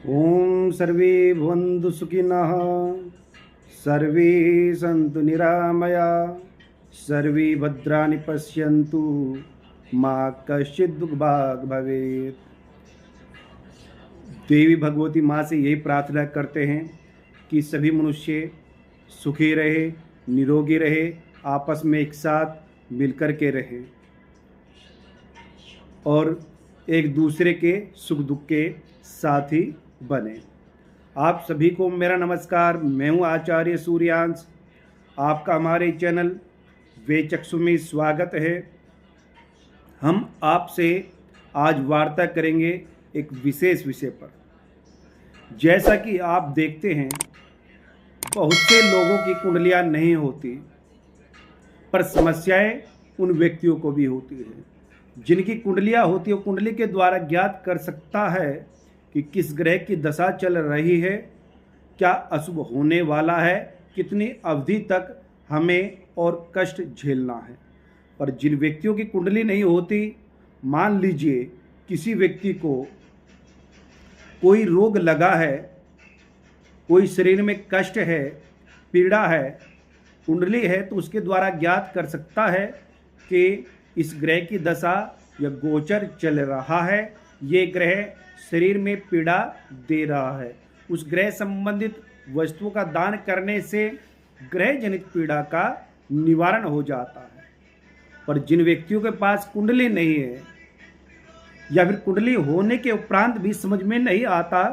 ओम सर्वे भवन्तु सुखिनः, सर्वे सन्तु निरामया, सर्वे भद्राणि पश्यन्तु, मा कश्चित् दुर्भाग् भवेत्। देवी भगवती माँ से यही प्रार्थना करते हैं कि सभी मनुष्य सुखी रहे, निरोगी रहे, आपस में एक साथ मिलकर के रहे और एक दूसरे के सुख दुख के साथी बने। आप सभी को मेरा नमस्कार। मैं हूँ आचार्य सूर्यांश। आपका हमारे चैनल वेचक्षु में स्वागत है। हम आपसे आज वार्ता करेंगे एक विशेष विषय पर। जैसा कि आप देखते हैं, बहुत से लोगों की कुंडलियाँ नहीं होती, पर समस्याएं उन व्यक्तियों को भी होती है। जिनकी कुंडलियाँ होती है, कुंडली के द्वारा ज्ञात कर सकता है कि किस ग्रह की दशा चल रही है, क्या अशुभ होने वाला है, कितनी अवधि तक हमें और कष्ट झेलना है। पर जिन व्यक्तियों की कुंडली नहीं होती, मान लीजिए किसी व्यक्ति को कोई रोग लगा है, कोई शरीर में कष्ट है, पीड़ा है, कुंडली है, तो उसके द्वारा ज्ञात कर सकता है कि इस ग्रह की दशा या गोचर चल रहा है, ये ग्रह शरीर में पीड़ा दे रहा है। उस ग्रह संबंधित वस्तुओं का दान करने से ग्रह जनित पीड़ा का निवारण हो जाता है। पर जिन व्यक्तियों के पास कुंडली नहीं है या फिर कुंडली होने के उपरांत भी समझ में नहीं आता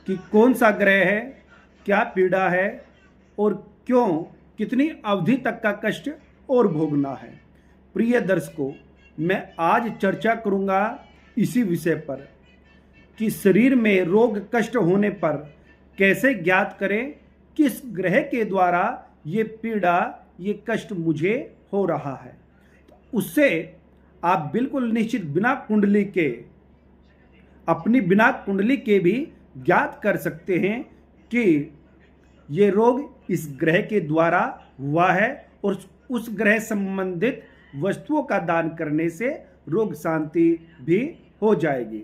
कि कौन सा ग्रह है, क्या पीड़ा है और क्यों, कितनी अवधि तक का कष्ट और भोगना है। प्रिय दर्शकों, मैं आज चर्चा करूंगा इसी विषय पर कि शरीर में रोग कष्ट होने पर कैसे ज्ञात करें किस ग्रह के द्वारा ये पीड़ा, ये कष्ट मुझे हो रहा है। उससे आप बिल्कुल निश्चित बिना कुंडली के, अपनी बिना कुंडली के भी ज्ञात कर सकते हैं कि ये रोग इस ग्रह के द्वारा हुआ है और उस ग्रह संबंधित वस्तुओं का दान करने से रोग शांति भी हो जाएगी।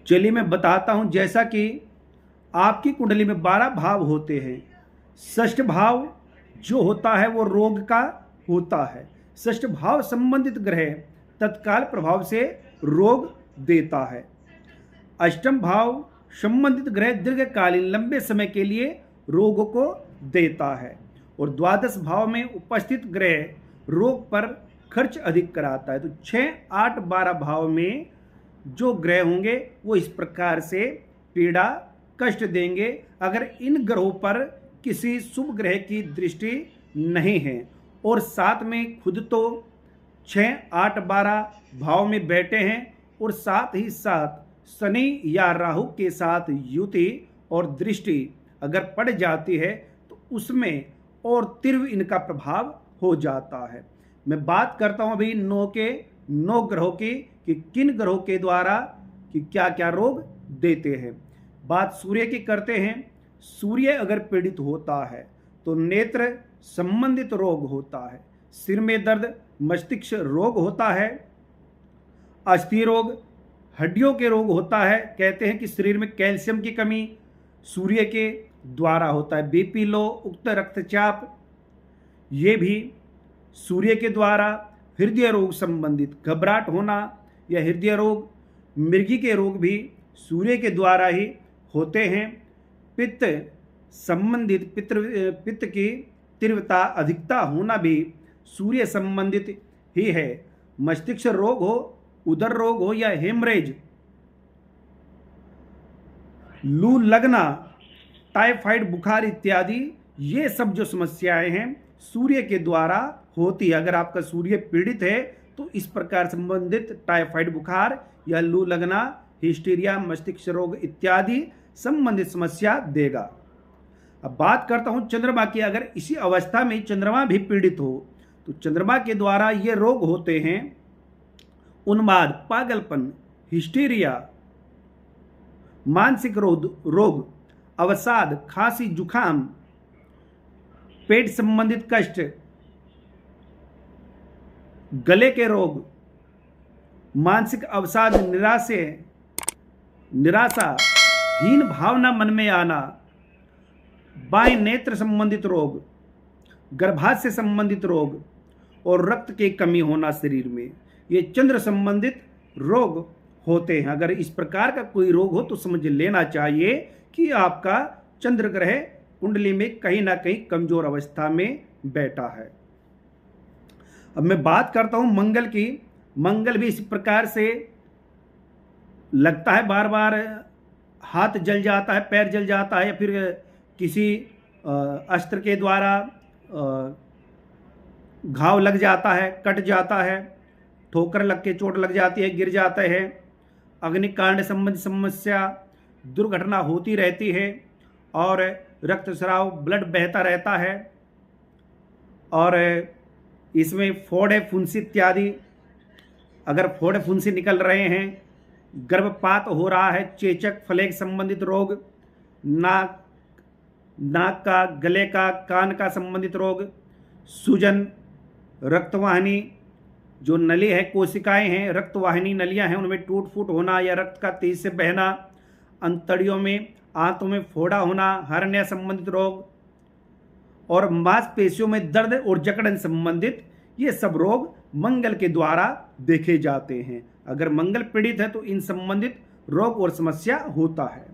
चलिए मैं बताता हूं। जैसा कि आपकी कुंडली में 12 भाव होते हैं। षष्ठ भाव जो होता है वो रोग का होता है। षष्ठ भाव संबंधित ग्रह तत्काल प्रभाव से रोग देता है। अष्टम भाव संबंधित ग्रह दीर्घकालीन लंबे समय के लिए रोग को देता है और द्वादश भाव में उपस्थित ग्रह रोग पर खर्च अधिक कराता है। तो 6, 8, 12 भाव में जो ग्रह होंगे वो इस प्रकार से पीड़ा कष्ट देंगे अगर इन ग्रहों पर किसी शुभ ग्रह की दृष्टि नहीं है और साथ में खुद तो 6, 8, 12 भाव में बैठे हैं और साथ ही साथ शनि या राहु के साथ युति और दृष्टि अगर पड़ जाती है तो उसमें और तीव्र इनका प्रभाव हो जाता है। मैं बात करता हूं अभी 9 ग्रहों की कि किन ग्रहों के द्वारा कि क्या क्या रोग देते हैं। बात सूर्य की करते हैं। सूर्य अगर पीड़ित होता है तो नेत्र संबंधित रोग होता है, सिर में दर्द, मस्तिष्क रोग होता है, अस्थि रोग, हड्डियों के रोग होता है। कहते हैं कि शरीर में कैल्शियम की कमी सूर्य के द्वारा होता है। बीपी लो, उच्च रक्तचाप, ये भी सूर्य के द्वारा। हृदय रोग संबंधित घबराहट होना या हृदय रोग, मृगी के रोग भी सूर्य के द्वारा ही होते हैं। पित्त संबंधित पित्त की तीव्रता अधिकता होना भी सूर्य संबंधित ही है। मस्तिष्क रोग हो, उदर रोग हो या हेमरेज, लू लगना, टाइफाइड बुखार इत्यादि, ये सब जो समस्याएं हैं सूर्य के द्वारा होती है। अगर आपका सूर्य पीड़ित है तो इस प्रकार संबंधित टाइफाइड बुखार या लू लगना, हिस्टीरिया, मस्तिष्क रोग इत्यादि संबंधित समस्या देगा। अब बात करता हूं चंद्रमा की। अगर इसी अवस्था में चंद्रमा भी पीड़ित हो तो चंद्रमा के द्वारा ये रोग होते हैं। उन्माद, पागलपन, हिस्टीरिया, मानसिक रोग, अवसाद, खांसी, जुखाम, पेट संबंधित कष्ट, गले के रोग, मानसिक अवसाद, निराशा, निराशा, हीन भावना मन में आना, बाएं नेत्र संबंधित रोग, गर्भाशय से संबंधित रोग और रक्त की कमी होना शरीर में, ये चंद्र संबंधित रोग होते हैं। अगर इस प्रकार का कोई रोग हो तो समझ लेना चाहिए कि आपका चंद्र ग्रह कुंडली में कहीं ना कहीं कमजोर अवस्था में बैठा है। अब मैं बात करता हूं मंगल की। मंगल भी इस प्रकार से लगता है, बार बार हाथ जल जाता है, पैर जल जाता है, या फिर किसी अस्त्र के द्वारा घाव लग जाता है, कट जाता है, ठोकर लग के चोट लग जाती है, गिर जाता है, अग्निकांड संबंधी समस्या, दुर्घटना होती रहती है और रक्तस्राव, ब्लड बहता रहता है और इसमें फोड़े, फुंसी इत्यादि, अगर फोड़े फुंसी निकल रहे हैं, गर्भपात हो रहा है, चेचक, फ्लेग संबंधित रोग, नाक का, गले का, कान का संबंधित रोग, सूजन, रक्तवाहिनी जो नली है, कोशिकाएं हैं, रक्तवाहिनी नलियां हैं, उनमें टूट फूट होना या रक्त का तेज से बहना, अंतड़ियों में, आंतों में फोड़ा होना, हर्निया संबंधित रोग और मांसपेशियों में दर्द और जकड़न संबंधित, ये सब रोग मंगल के द्वारा देखे जाते हैं। अगर मंगल पीड़ित है तो इन संबंधित रोग और समस्या होता है।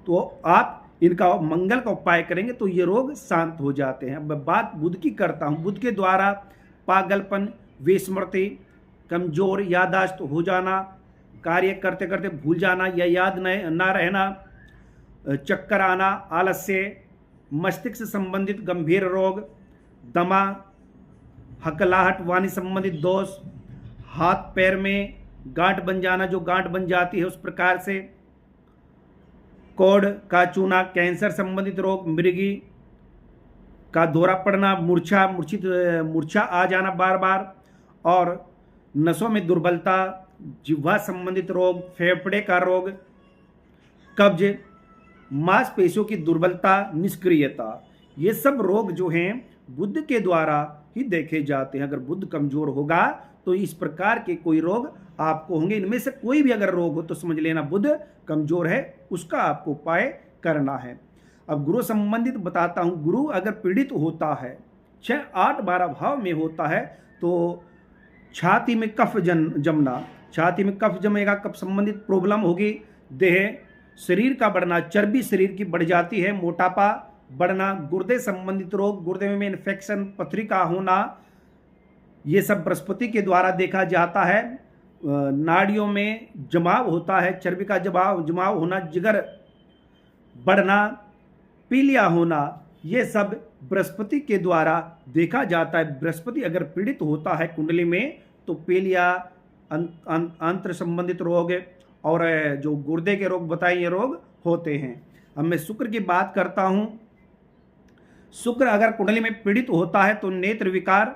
तो आप इनका मंगल का उपाय करेंगे तो ये रोग शांत हो जाते हैं। अब बात बुध की करता हूँ। बुध के द्वारा पागलपन, विस्मृति, कमजोर याददाश्त हो जाना, कार्य करते करते भूल जाना या याद ना रहना, चक्कर आना, आलस्य, मस्तिष्क से संबंधित गंभीर रोग, दमा, हकलाहट, वाणी संबंधित दोष, हाथ पैर में गांठ बन जाना, जो गांठ बन जाती है उस प्रकार से, कोढ़ का चूना, कैंसर संबंधित रोग, मृगी का दौरा पड़ना, मूर्छा आ जाना बार बार, और नसों में दुर्बलता, जिह्वा संबंधित रोग, फेफड़े का रोग, कब्ज, मांसपेशियों की दुर्बलता, निष्क्रियता, ये सब रोग जो हैं बुध के द्वारा ही देखे जाते हैं। अगर बुध कमजोर होगा तो इस प्रकार के कोई रोग आपको होंगे। इनमें से कोई भी अगर रोग हो तो समझ लेना बुध कमजोर है, उसका आपको उपाय करना है। अब गुरु संबंधित बताता हूं। गुरु अगर पीड़ित होता है, 6, 8, 12 भाव में होता है तो छाती में कफ जमना, छाती में कफ जमेगा, कफ संबंधित प्रॉब्लम होगी, देह शरीर का बढ़ना, चर्बी शरीर की बढ़ जाती है, मोटापा बढ़ना, गुर्दे संबंधित रोग, गुर्दे में इन्फेक्शन, पथरी का होना, ये सब बृहस्पति के द्वारा देखा जाता है। नाड़ियों में जमाव होता है, चर्बी का जमाव होना, जिगर बढ़ना, पीलिया होना, ये सब बृहस्पति के द्वारा देखा जाता है। बृहस्पति अगर पीड़ित होता है कुंडली में तो पीलिया, अंत्र संबंधित रोग और जो गुर्दे के रोग बताए, ये रोग होते हैं। अब मैं शुक्र की बात करता हूं। शुक्र अगर कुंडली में पीड़ित होता है तो नेत्र विकार,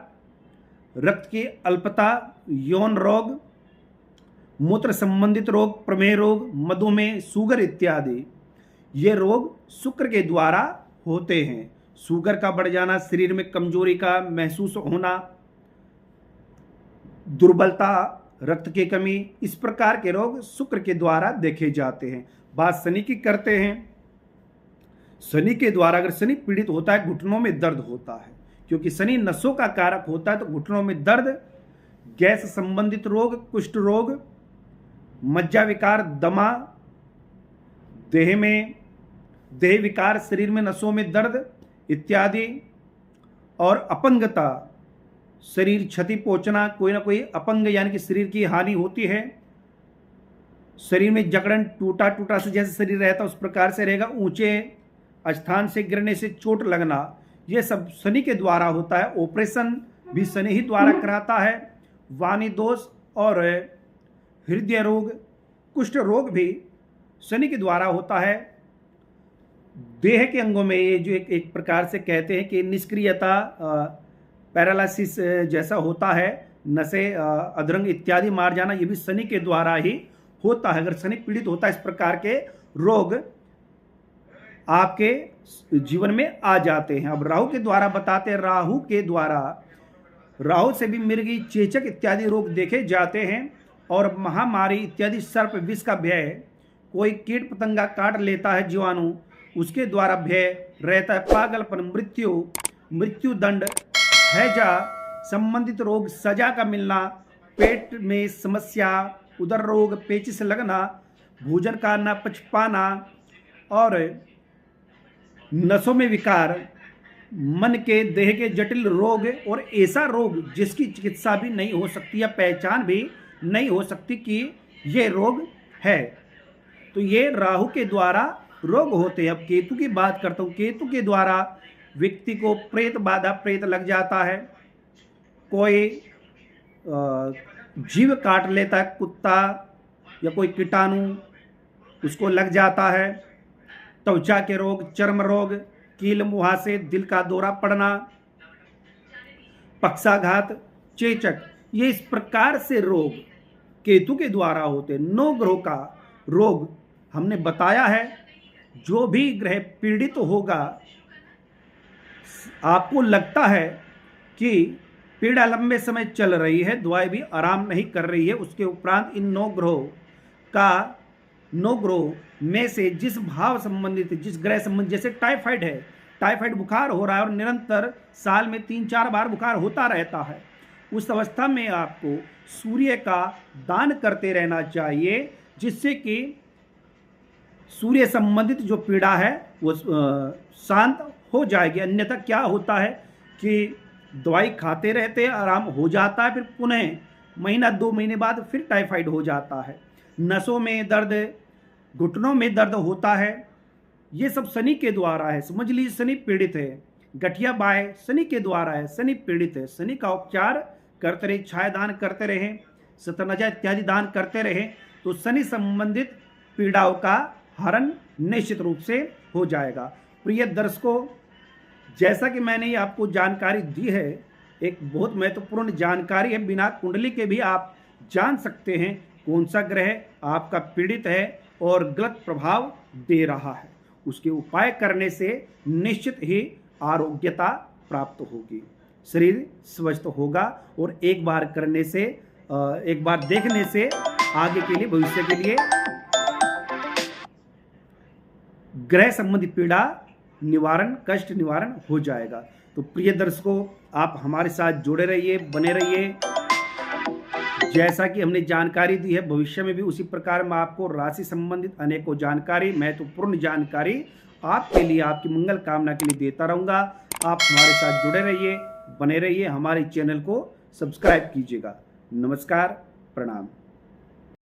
रक्त की अल्पता, यौन रोग, मूत्र संबंधित रोग, प्रमेह रोग, मधुमेह, शुगर इत्यादि, ये रोग शुक्र के द्वारा होते हैं। शुगर का बढ़ जाना, शरीर में कमजोरी का महसूस होना, दुर्बलता, रक्त की कमी, इस प्रकार के रोग शुक्र के द्वारा देखे जाते हैं। बात शनि की करते हैं। शनि के द्वारा अगर शनि पीड़ित होता है, घुटनों में दर्द होता है, क्योंकि शनि नसों का कारक होता है, तो घुटनों में दर्द, गैस संबंधित रोग, कुष्ठ रोग, मज्जा विकार, दमा, देह विकार, शरीर में नसों में दर्द इत्यादि, और अपंगता, शरीर क्षति पहुंचना, कोई ना कोई अपंग यानी कि शरीर की हानि होती है, शरीर में जकड़न, टूटा से जैसे शरीर रहता उस प्रकार से रहेगा, ऊंचे स्थान से गिरने से चोट लगना, ये सब शनि के द्वारा होता है। ऑपरेशन भी शनि ही द्वारा कराता है। वाणी दोष और हृदय रोग, कुष्ठ रोग भी शनि के द्वारा होता है। देह के अंगों में ये जो एक प्रकार से कहते हैं कि निष्क्रियता, पैरालिसिस जैसा होता है, नसें अधरंग इत्यादि मार जाना, ये भी शनि के द्वारा ही होता है। अगर शनि पीड़ित होता है इस प्रकार के रोग आपके जीवन में आ जाते हैं। अब राहु के द्वारा बताते हैं। राहु के द्वारा, राहु से भी मृगी, चेचक इत्यादि रोग देखे जाते हैं और महामारी इत्यादि सर्प विष का भय, कोई कीट पतंगा काट लेता है जीवाणु, उसके द्वारा भय रहता है, पागलपन, मृत्यु दंड, हैजा, संबंधित रोग, सजा का मिलना, पेट में समस्या, उदर रोग, पेचिश लगना, भोजन का न पच पाना और नसों में विकार, मन के देह के जटिल रोग और ऐसा रोग जिसकी चिकित्सा भी नहीं हो सकती या पहचान भी नहीं हो सकती कि ये रोग है, तो ये राहु के द्वारा रोग होते हैं। अब केतु की बात करता हूँ। केतु के द्वारा व्यक्ति को प्रेत बाधा, प्रेत लग जाता है, कोई जीव काट लेता है, कुत्ता या कोई कीटाणु उसको लग जाता है, त्वचा के रोग, चर्म रोग, कील मुहासे, दिल का दौरा पड़ना, पक्षाघात, चेचक, ये इस प्रकार से रोग केतु के द्वारा होते हैं। 9 ग्रहों का रोग हमने बताया है। जो भी ग्रह पीड़ित होगा, आपको लगता है कि पीड़ा लंबे समय चल रही है, दवाई भी आराम नहीं कर रही है, उसके उपरांत इन 9 ग्रहों में से जिस भाव संबंधित, जिस ग्रह संबंधित, जैसे टाइफाइड है, टाइफाइड बुखार हो रहा है और निरंतर साल में 3-4 बार बुखार होता रहता है, उस अवस्था में आपको सूर्य का दान करते रहना चाहिए, जिससे कि सूर्य संबंधित जो पीड़ा है वो शांत हो जाएगी। अन्यथा क्या होता है कि दवाई खाते रहते हैं, आराम हो जाता है, फिर पुनः महीना 2 महीने बाद फिर टाइफाइड हो जाता है। नसों में दर्द, घुटनों में दर्द होता है, ये सब शनि के द्वारा है। समझ लीजिए शनि पीड़ित है। गठिया बाय शनि के द्वारा है, शनि पीड़ित है। शनि का उपचार करते रहे, छाया दान करते रहें, शतनजा इत्यादि दान करते रहें, तो शनि संबंधित पीड़ाओं का हरण निश्चित रूप से हो जाएगा। प्रिय दर्शकों, जैसा कि मैंने ये आपको जानकारी दी है, एक बहुत महत्वपूर्ण जानकारी है, बिना कुंडली के भी आप जान सकते हैं कौन सा ग्रह आपका पीड़ित है और गलत प्रभाव दे रहा है। उसके उपाय करने से निश्चित ही आरोग्यता प्राप्त होगी, शरीर स्वस्थ होगा और एक बार करने से, एक बार देखने से आगे के लिए, भविष्य के लिए ग्रह संबंधी पीड़ा निवारण, कष्ट निवारण हो जाएगा। तो प्रिय दर्शकों, आप हमारे साथ जुड़े रहिए, बने रहिए। जैसा कि हमने जानकारी दी है, भविष्य में भी उसी प्रकार मैं आपको राशि संबंधित अनेकों जानकारी, महत्वपूर्ण जानकारी आपके लिए, आपकी मंगल कामना के लिए देता रहूँगा। आप हमारे साथ जुड़े रहिए, बने रहिए, हमारे चैनल को सब्सक्राइब कीजिएगा। नमस्कार, प्रणाम।